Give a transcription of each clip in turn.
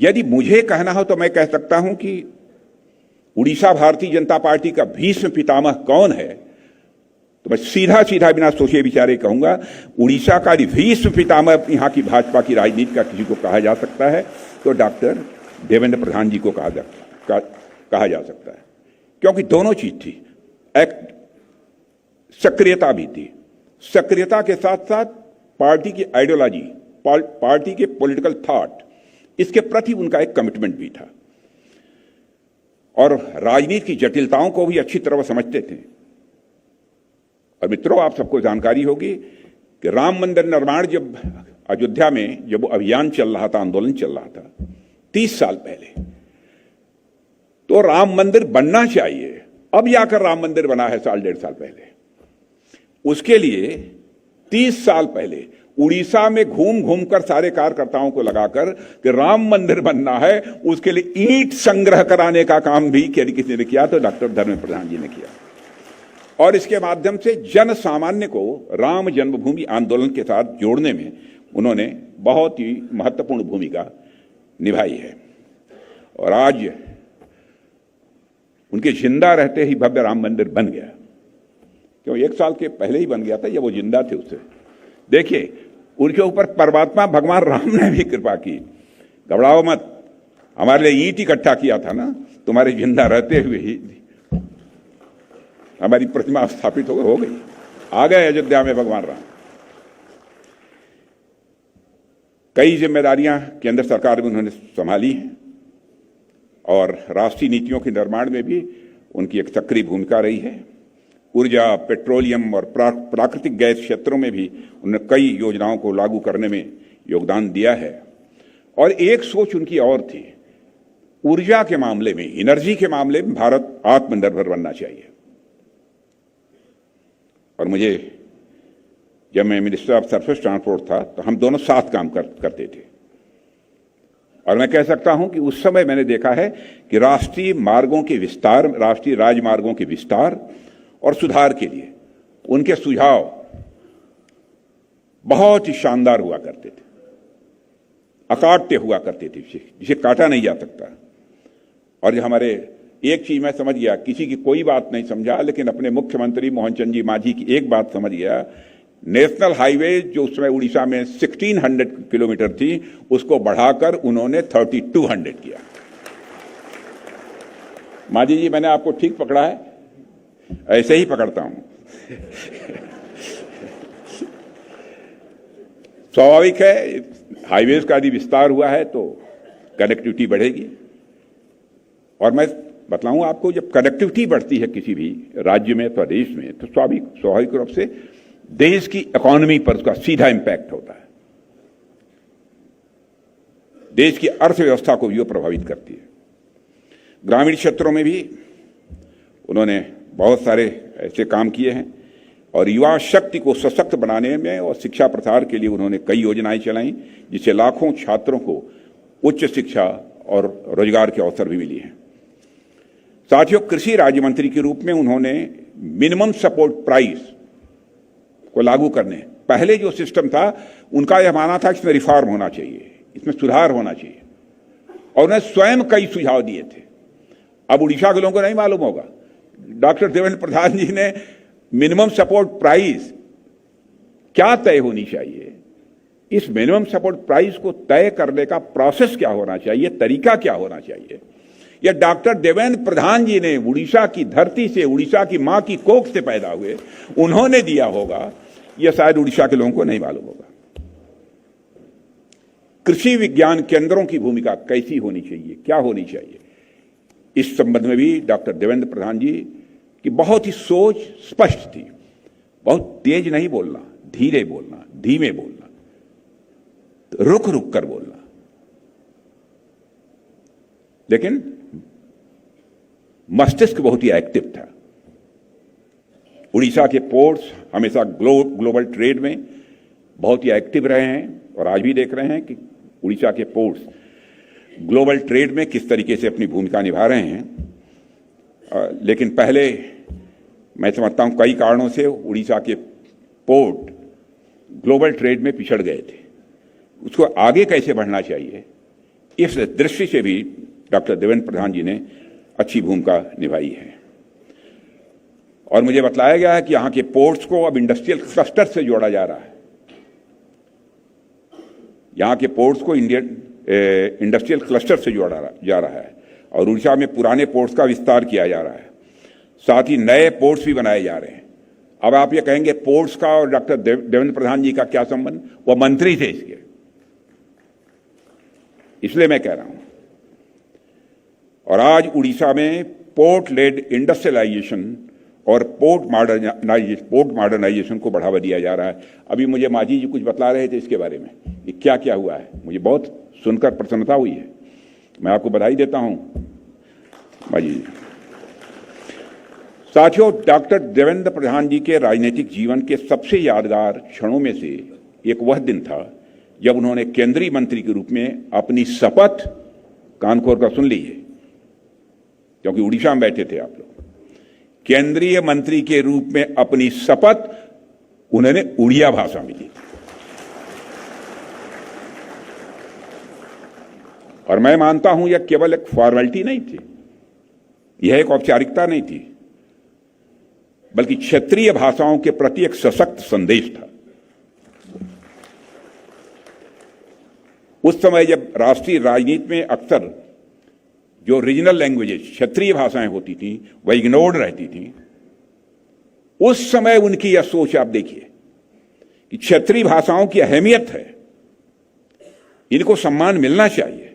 यदि मुझे कहना हो तो मैं कह सकता हूं कि उड़ीसा भारतीय जनता पार्टी का भीष्म पितामह कौन है, तो मैं सीधा सीधा बिना सोचे विचारे कहूंगा उड़ीसा का भीष्म पितामह यहां की भाजपा की राजनीति का किसी को कहा जा सकता है तो डॉक्टर देवेंद्र प्रधान जी को कहा जा सकता है। क्योंकि दोनों चीज थी, एक सक्रियता भी थी, सक्रियता के साथ साथ पार्टी की आइडियोलॉजी, पार्टी के पॉलिटिकल थॉट, इसके प्रति उनका एक कमिटमेंट भी था और राजनीति की जटिलताओं को भी अच्छी तरह समझते थे। और मित्रों, आप सबको जानकारी होगी कि राम मंदिर निर्माण जब अयोध्या में जब अभियान चल रहा था, आंदोलन चल रहा था 30 साल पहले, तो राम मंदिर बनना चाहिए, अब जाकर राम मंदिर बना है साल डेढ़ साल पहले। उसके लिए 30 साल पहले उड़ीसा में घूम घूम कर सारे कार्यकर्ताओं को लगाकर कि राम मंदिर बनना है, उसके लिए ईंट संग्रह कराने का काम भी यदि किसी ने किया तो डॉक्टर धर्मेंद्र प्रधान जी ने किया और इसके माध्यम से जन सामान्य को राम जन्मभूमि आंदोलन के साथ जोड़ने में उन्होंने बहुत ही महत्वपूर्ण भूमिका निभाई है। और आज उनके जिंदा रहते ही भव्य राम मंदिर बन गया, क्यों 1 साल के पहले ही बन गया था, जब वो जिंदा थे उससे। देखिए, उनके ऊपर परमात्मा भगवान राम ने भी कृपा की। घबराओ मत, हमारे लिए ईंट इकट्ठा किया था ना, तुम्हारे जिंदा रहते हुए ही हमारी प्रतिमा स्थापित हो गई, आ गए अयोध्या में भगवान राम। कई जिम्मेदारियां केंद्र सरकार में उन्होंने संभाली हैं और राष्ट्रीय नीतियों के निर्माण में भी उनकी एक सक्रिय भूमिका रही है। ऊर्जा, पेट्रोलियम और प्राकृतिक गैस क्षेत्रों में भी उन्होंने कई योजनाओं को लागू करने में योगदान दिया है। और एक सोच उनकी और थी, ऊर्जा के मामले में, एनर्जी के मामले में भारत आत्मनिर्भर बनना चाहिए। और मुझे जब मैं मिनिस्टर ऑफ सरफेस ट्रांसपोर्ट था तो हम दोनों साथ काम करते थे और मैं कह सकता हूं कि उस समय मैंने देखा है कि राष्ट्रीय मार्गों के विस्तार, राष्ट्रीय राजमार्गों के विस्तार और सुधार के लिए उनके सुझाव बहुत ही शानदार हुआ करते थे, अकाट्य हुआ करते थे, जिसे काटा नहीं जा सकता। और जो हमारे एक चीज मैं समझ गया, किसी की कोई बात नहीं समझा, लेकिन अपने मुख्यमंत्री मोहन चंद जी मांझी की एक बात समझ गया, नेशनल हाईवे जो उस समय उड़ीसा में 1600 किलोमीटर थी, उसको बढ़ाकर उन्होंने 3200 किया। मांझी जी, मैंने आपको ठीक पकड़ा है, ऐसे ही पकड़ता हूं। स्वाभाविक है, हाईवेज का यदि विस्तार हुआ है तो कनेक्टिविटी बढ़ेगी। और मैं बतलाऊं आपको, जब कनेक्टिविटी बढ़ती है किसी भी राज्य में अथवा देश में, तो स्वाभाविक रूप से देश की इकोनॉमी पर उसका सीधा इंपैक्ट होता है, देश की अर्थव्यवस्था को भी वो प्रभावित करती है। ग्रामीण क्षेत्रों में भी उन्होंने बहुत सारे ऐसे काम किए हैं और युवा शक्ति को सशक्त बनाने में और शिक्षा प्रसार के लिए उन्होंने कई योजनाएं चलाई, जिससे लाखों छात्रों को उच्च शिक्षा और रोजगार के अवसर भी मिली हैं। साथियों, कृषि राज्य मंत्री के रूप में उन्होंने मिनिमम सपोर्ट प्राइस को लागू करने, पहले जो सिस्टम था उनका यह मानना था कि इसमें रिफॉर्म होना चाहिए, इसमें सुधार होना चाहिए, और उन्हें स्वयं कई सुझाव दिए थे। अब उड़ीसा के लोगों को नहीं मालूम होगा, डॉक्टर देवेंद्र प्रधान जी ने मिनिमम सपोर्ट प्राइस क्या तय होनी चाहिए, इस मिनिमम सपोर्ट प्राइस को तय करने का प्रोसेस क्या होना चाहिए, तरीका क्या होना चाहिए, यह डॉक्टर देवेंद्र प्रधान जी ने उड़ीसा की धरती से, उड़ीसा की मां की कोख से पैदा हुए, उन्होंने दिया होगा, यह शायद उड़ीसा के लोगों को नहीं मालूम होगा। कृषि विज्ञान केंद्रों की भूमिका कैसी होनी चाहिए, क्या होनी चाहिए, इस संबंध में भी डॉक्टर देवेंद्र प्रधान जी की बहुत ही सोच स्पष्ट थी। बहुत तेज नहीं बोलना, धीरे बोलना, धीमे बोलना, रुक रुक कर बोलना। लेकिन मस्तिष्क बहुत ही एक्टिव था। उड़ीसा के पोर्ट्स हमेशा ग्लोबल ट्रेड में बहुत ही एक्टिव रहे हैं और आज भी देख रहे हैं कि उड़ीसा के पोर्ट्स ग्लोबल ट्रेड में किस तरीके से अपनी भूमिका निभा रहे हैं। लेकिन पहले मैं समझता हूं कई कारणों से उड़ीसा के पोर्ट ग्लोबल ट्रेड में पिछड़ गए थे। उसको आगे कैसे बढ़ना चाहिए, इस दृष्टि से भी डॉक्टर देवेंद्र प्रधान जी ने अच्छी भूमिका निभाई है। और मुझे बताया गया है कि यहां के पोर्ट्स को अब इंडस्ट्रियल क्लस्टर से जोड़ा जा रहा है। यहां के पोर्ट्स को इंडस्ट्रियल क्लस्टर से जोड़ा जा रहा है और उड़ीसा में पुराने पोर्ट्स का विस्तार किया जा रहा है। साथ ही नए पोर्ट्स भी बनाए जा रहे हैं। अब आप ये कहेंगे पोर्ट्स का और डॉक्टर देवेंद्र प्रधान जी का क्या संबंध? वो मंत्री थे इसके, इसलिए मैं कह रहा हूं। और आज उड़ीसा में पोर्ट लेड इंडस्ट्रियलाइजेशन और पोर्ट मॉडर्नाइजेशन को बढ़ावा दिया जा रहा है। अभी मुझे माजी जी कुछ बतला रहे थे इसके बारे में, ये क्या क्या हुआ है। मुझे बहुत सुनकर प्रसन्नता हुई है, मैं आपको बधाई देता हूं माजी जी। साथियों, डॉक्टर देवेंद्र प्रधान जी के राजनीतिक जीवन के सबसे यादगार क्षणों में से एक वह दिन था जब उन्होंने केंद्रीय मंत्री के रूप में अपनी शपथ, कान खोल कर सुन ली है क्योंकि उड़ीसा में बैठे थे आप लोग, केंद्रीय मंत्री के रूप में अपनी शपथ उन्होंने उड़िया भाषा में ली। और मैं मानता हूं यह केवल एक फॉर्मेलिटी नहीं थी, यह एक औपचारिकता नहीं थी, बल्कि क्षेत्रीय भाषाओं के प्रति एक सशक्त संदेश था। उस समय जब राष्ट्रीय राजनीति में अक्सर जो रीजनल लैंग्वेजेस, क्षेत्रीय भाषाएं होती थी, वह इग्नोर्ड रहती थी, उस समय उनकी यह सोच आप देखिए कि क्षेत्रीय भाषाओं की अहमियत है, इनको सम्मान मिलना चाहिए।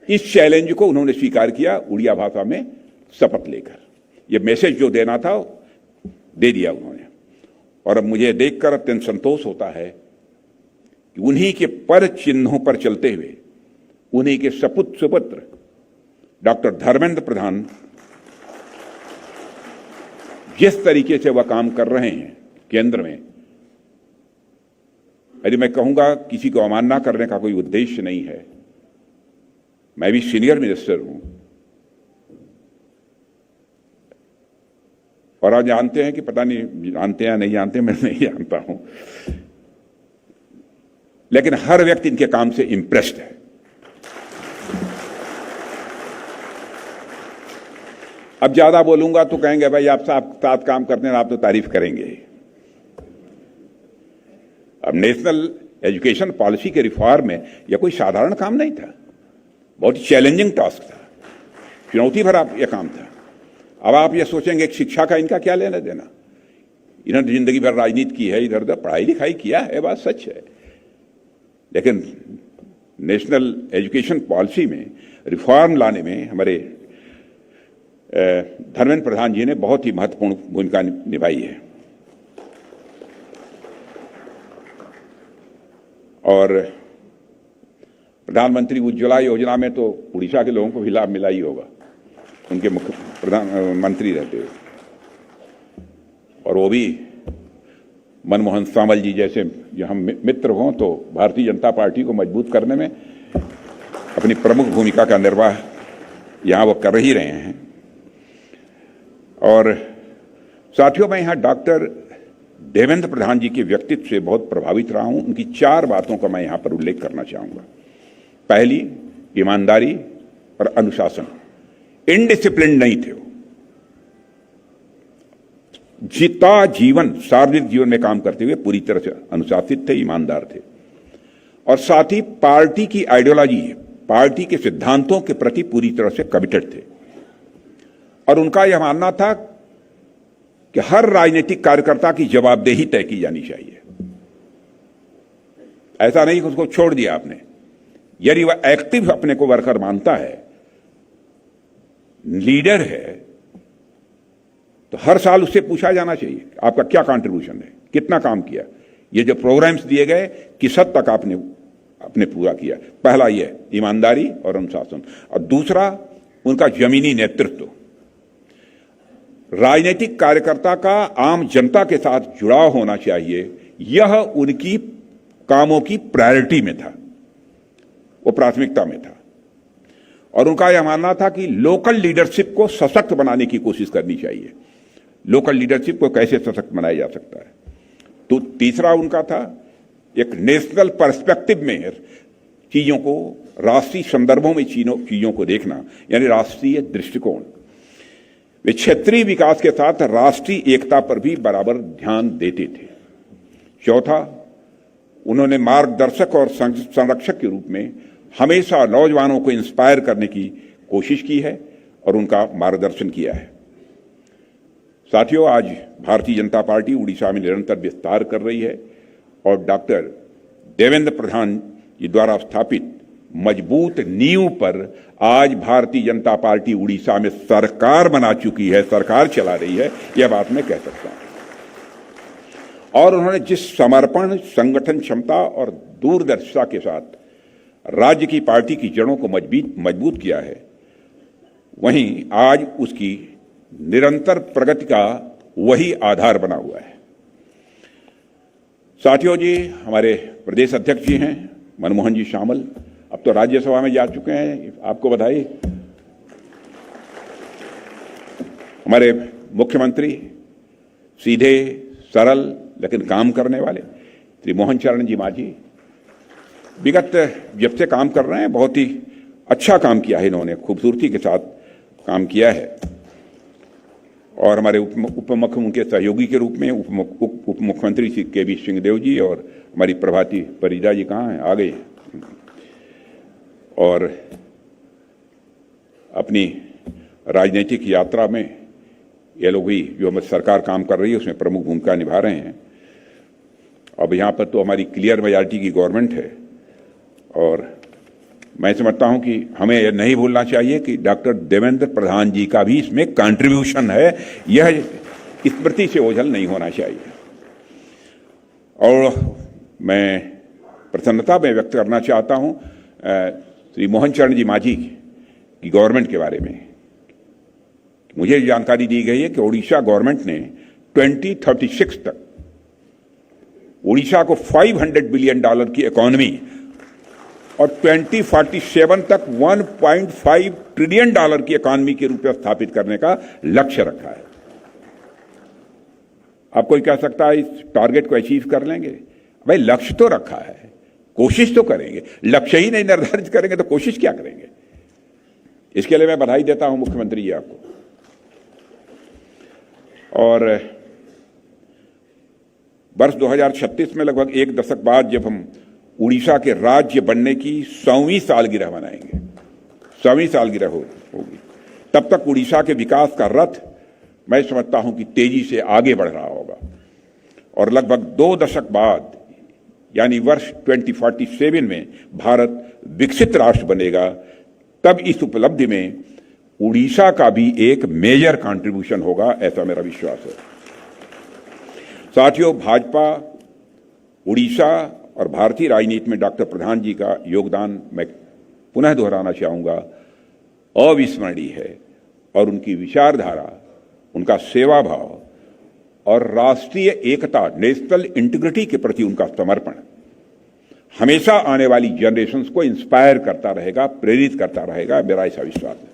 इस चैलेंज को उन्होंने स्वीकार किया, उड़िया भाषा में शपथ लेकर। यह मैसेज जो देना था दे दिया उन्होंने। और अब मुझे देखकर अत्यंत संतोष होता है कि उन्हीं के पर चिन्हों पर चलते हुए उन्हीं के सुपुत्र डॉक्टर धर्मेंद्र प्रधान जिस तरीके से वह काम कर रहे हैं केंद्र में, यदि मैं कहूंगा किसी को अवमानना करने का कोई उद्देश्य नहीं है। मैं भी सीनियर मिनिस्टर हूं और आप जानते हैं कि पता नहीं जानते हैं नहीं जानते, मैं नहीं जानता हूं, लेकिन हर व्यक्ति इनके काम से इंप्रेस्ड है। अब ज्यादा बोलूंगा तो कहेंगे भाई आप साथ काम करते हैं, आप तो तारीफ करेंगे। अब नेशनल एजुकेशन पॉलिसी के रिफॉर्म में यह कोई साधारण काम नहीं था, बहुत चैलेंजिंग टास्क था, चुनौती भरा यह काम था। अब आप ये सोचेंगे कि शिक्षा का इनका क्या लेना देना, इन्होंने जिंदगी भर राजनीति की है, इधर उधर पढ़ाई लिखाई किया है, बात सच है, लेकिन नेशनल एजुकेशन पॉलिसी में रिफॉर्म लाने में हमारे धर्मेंद्र प्रधान जी ने बहुत ही महत्वपूर्ण भूमिका निभाई है। और प्रधानमंत्री उज्ज्वला योजना में तो उड़ीसा के लोगों को भी लाभ मिला ही होगा, उनके मुख्य प्रधानमंत्री रहते हुए। और वो भी मनमोहन सामल जी जैसे जो हम मित्र हों तो भारतीय जनता पार्टी को मजबूत करने में अपनी प्रमुख भूमिका का निर्वाह यहां वो कर ही रहे हैं। और साथियों, मैं यहां डॉक्टर देवेंद्र प्रधान जी के व्यक्तित्व से बहुत प्रभावित रहा हूं। उनकी 4 बातों का मैं यहां पर उल्लेख करना चाहूंगा। पहली, ईमानदारी और अनुशासन। इनडिसिप्लिन नहीं थे वो, जीता जीवन सार्वजनिक जीवन में काम करते हुए पूरी तरह से अनुशासित थे, ईमानदार थे। और साथ ही पार्टी की आइडियोलॉजी, पार्टी के सिद्धांतों के प्रति पूरी तरह से कमिटेड थे। और उनका यह मानना था कि हर राजनीतिक कार्यकर्ता की जवाबदेही तय की जानी चाहिए। ऐसा नहीं कि उसको छोड़ दिया आपने, यदि वह एक्टिव अपने को वर्कर मानता है, लीडर है, तो हर साल उससे पूछा जाना चाहिए आपका क्या कंट्रीब्यूशन है, कितना काम किया, ये जो प्रोग्राम्स दिए गए किस हद तक आपने पूरा किया। पहला ये ईमानदारी और अनुशासन। और दूसरा उनका जमीनी नेतृत्व। राजनीतिक कार्यकर्ता का आम जनता के साथ जुड़ाव होना चाहिए, यह उनकी कामों की प्रायोरिटी में था, वो प्राथमिकता में था। और उनका यह मानना था कि लोकल लीडरशिप को सशक्त बनाने की कोशिश करनी चाहिए। लोकल लीडरशिप को कैसे सशक्त बनाया जा सकता है। तो तीसरा उनका था एक नेशनल पर्सपेक्टिव में चीजों को राष्ट्रीय संदर्भों में चीजों को देखना, यानी राष्ट्रीय दृष्टिकोण। वे क्षेत्रीय विकास के साथ राष्ट्रीय एकता पर भी बराबर ध्यान देते थे। चौथा, उन्होंने मार्गदर्शक और संरक्षक के रूप में हमेशा नौजवानों को इंस्पायर करने की कोशिश की है और उनका मार्गदर्शन किया है। साथियों, आज भारतीय जनता पार्टी उड़ीसा में निरंतर विस्तार कर रही है और डॉक्टर देवेंद्र प्रधान जी द्वारा स्थापित मजबूत नींव पर आज भारतीय जनता पार्टी उड़ीसा में सरकार बना चुकी है, सरकार चला रही है, यह बात मैं कह सकता हूं। और उन्होंने जिस समर्पण, संगठन क्षमता और दूरदर्शिता के साथ राज्य की पार्टी की जड़ों को मजबूत किया है, वहीं आज उसकी निरंतर प्रगति का वही आधार बना हुआ है। साथियों जी, हमारे प्रदेश अध्यक्ष जी हैं मनमोहन जी शामल, अब तो राज्यसभा में जा चुके हैं, आपको बधाई। हमारे मुख्यमंत्री सीधे, सरल लेकिन काम करने वाले श्री मोहन चरण जी मांझी, विगत जब से काम कर रहे हैं बहुत ही अच्छा काम किया है, इन्होंने खूबसूरती के साथ काम किया है। और हमारे उप मुख्यमंत्री के सहयोगी के रूप में उप मुख्यमंत्री श्री के.वी. सिंहदेव जी और हमारी प्रभाती परिदा जी कहाँ हैं, आ गए। और अपनी राजनीतिक यात्रा में ये लोग भी जो हमारी सरकार काम कर रही है उसमें प्रमुख भूमिका निभा रहे हैं। अब यहाँ पर तो हमारी क्लियर मेजॉरिटी की गवर्नमेंट है और मैं समझता हूं कि हमें यह नहीं भूलना चाहिए कि डॉक्टर देवेंद्र प्रधान जी का भी इसमें कंट्रीब्यूशन है, यह स्मृति से ओझल नहीं होना चाहिए। और मैं प्रसन्नता में व्यक्त करना चाहता हूं श्री मोहन चरण जी मांझी की गवर्नमेंट के बारे में। मुझे जानकारी दी गई है कि उड़ीसा गवर्नमेंट ने 2036 तक उड़ीसा को $500 बिलियन की इकोनॉमी और 2047 तक $1.5 ट्रिलियन की इकोनॉमी के रूप में स्थापित करने का लक्ष्य रखा है। आप कोई कह सकता है इस टारगेट को अचीव कर लेंगे? भाई, लक्ष्य तो रखा है, कोशिश तो करेंगे। लक्ष्य ही नहीं निर्धारित करेंगे तो कोशिश क्या करेंगे? इसके लिए मैं बधाई देता हूं मुख्यमंत्री जी आपको। और वर्ष 2036 में लगभग एक दशक बाद जब हम उड़ीसा के राज्य बनने की 100वीं सालगिरह मनाएंगे, 100वीं सालगिरह होगी, तब तक उड़ीसा के विकास का रथ मैं समझता हूं कि तेजी से आगे बढ़ रहा होगा। और लगभग 2 दशक बाद यानी वर्ष 2047 में भारत विकसित राष्ट्र बनेगा। तब इस उपलब्धि में उड़ीसा का भी एक मेजर कंट्रीब्यूशन होगा, ऐसा मेरा विश्वास है। साथियों, भाजपा, उड़ीसा और भारतीय राजनीति में डॉक्टर प्रधान जी का योगदान मैं पुनः दोहराना चाहूंगा, अविस्मरणीय है। और उनकी विचारधारा, उनका सेवा भाव और राष्ट्रीय एकता, नेशनल इंटीग्रिटी के प्रति उनका समर्पण हमेशा आने वाली जनरेशंस को इंस्पायर करता रहेगा, प्रेरित करता रहेगा, मेरा ऐसा विश्वास है।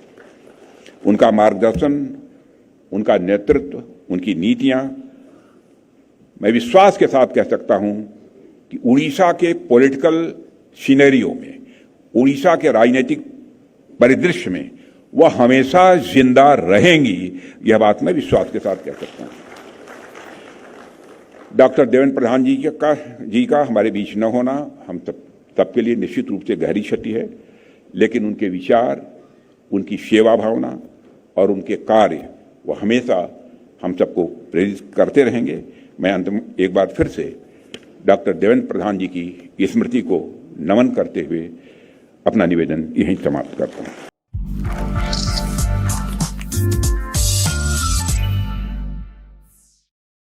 उनका मार्गदर्शन, उनका नेतृत्व, उनकी नीतियां, मैं विश्वास के साथ कह सकता हूं कि उड़ीसा के पॉलिटिकल सिनेरियो में, उड़ीसा के राजनीतिक परिदृश्य में वह हमेशा जिंदा रहेंगी, यह बात मैं विश्वास के साथ कह सकता हूं। डॉक्टर देवेंद्र प्रधान जी का हमारे बीच न होना हम सबके लिए निश्चित रूप से गहरी क्षति है, लेकिन उनके विचार, उनकी सेवा भावना और उनके कार्य वो हमेशा हम सबको प्रेरित करते रहेंगे। मैं अंत में एक बार फिर से डॉक्टर देवेंद्र प्रधान जी की स्मृति को नमन करते हुए अपना निवेदन यहीं समाप्त करता हूं।